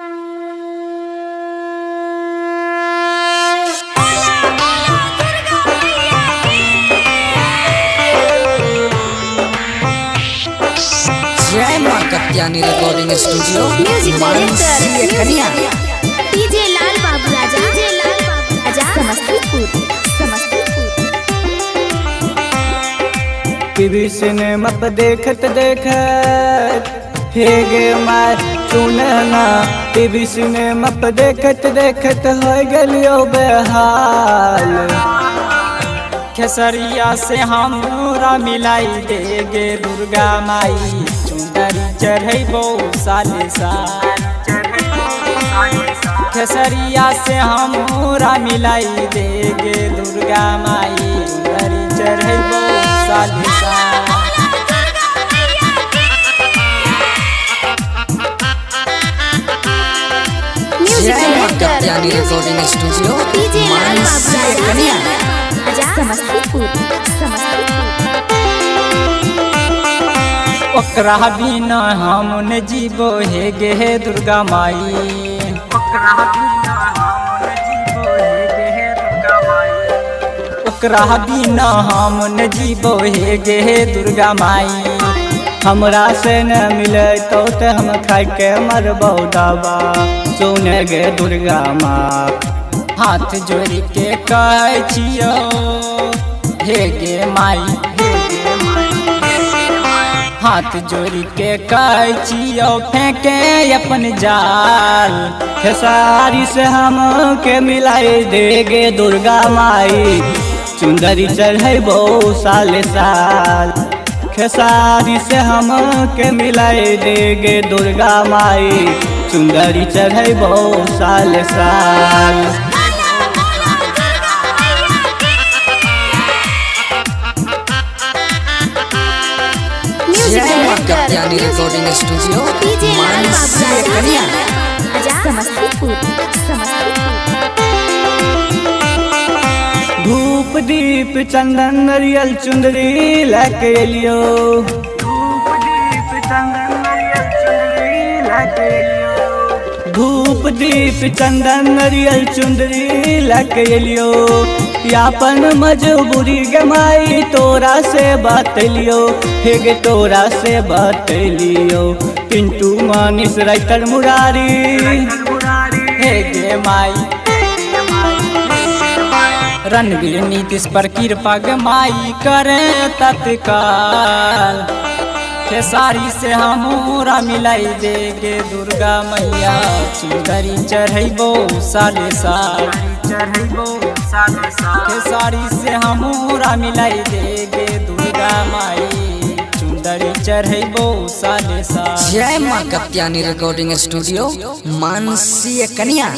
जय मां Katyani recording studio music director कन्या डीजे लाल बाबू राजा समस्तीपुर टीवी सिनेमा पर देखत हे गे मार सुनना। टीवी सिनेमा पर देखत हो गलियो बेहाल। खेसरिया से हमरा मिलाई दे गे दुर्गा माई, चुंदरी चढ़ैबो साले साल। खेसरिया से हमरा मिलाई दे गे दुर्गा माई, चुंदरी चढ़ैबो साले साल। जय मां कत्यानी रिकॉर्डिंग स्टूडियो डीजे लाल बाबू कन्या राजा समस्तीपुर ओकरा बिना हम न जीवो हे गे दुर्गा माई। ओकरा बिना हम न जीवो हे गे दुर्गा माई। हमरा से न मिले तो हम खाई के मरबौ दवा। सुन गे दुर्गा माँ, हाथ जोड़ के कहै छियो हे गे माई, हाथ जोड़ के कहै छियो फेंके अपन जाल। खेसारी से हम के मिलाई दे गे दुर्गा माई, चुंदरी चढ़ैबो साले साल। खेसारी से हम के मिलाई दे गे दुर्गा माई, चुंदरी चढ़ैबो साले साल। जय मां कत्यानी रिकॉर्डिंग स्टूडियो डीजे लाल बाबू कन्या राजा समस्तीपुर धूप दीप चंदन नरियल चुंदरी लेके एलियो। धूप दीप चंदन नरियल चुंदरी लेके एलियो। यापन मजबूरी गमाई तोरा से बतलियो, हे गे तोरा से बतलियो। पिंटू मानिस राइटर मुरारी, हे गे माई। रणवीर नीतीश पर कृपा गे माई करे तत्काल। खेसारी से हमरा मिलाई दे गे दुर्गा मैया, चुंदरी चढ़ैबो साले साल। खेसारी से हमरा मिलाई दे गे दुर्गा माई, चुंदरी चढ़ैबो साले साल। जय मां कत्यानी रिकॉर्डिंग स्टूडियो मानसी कन्या।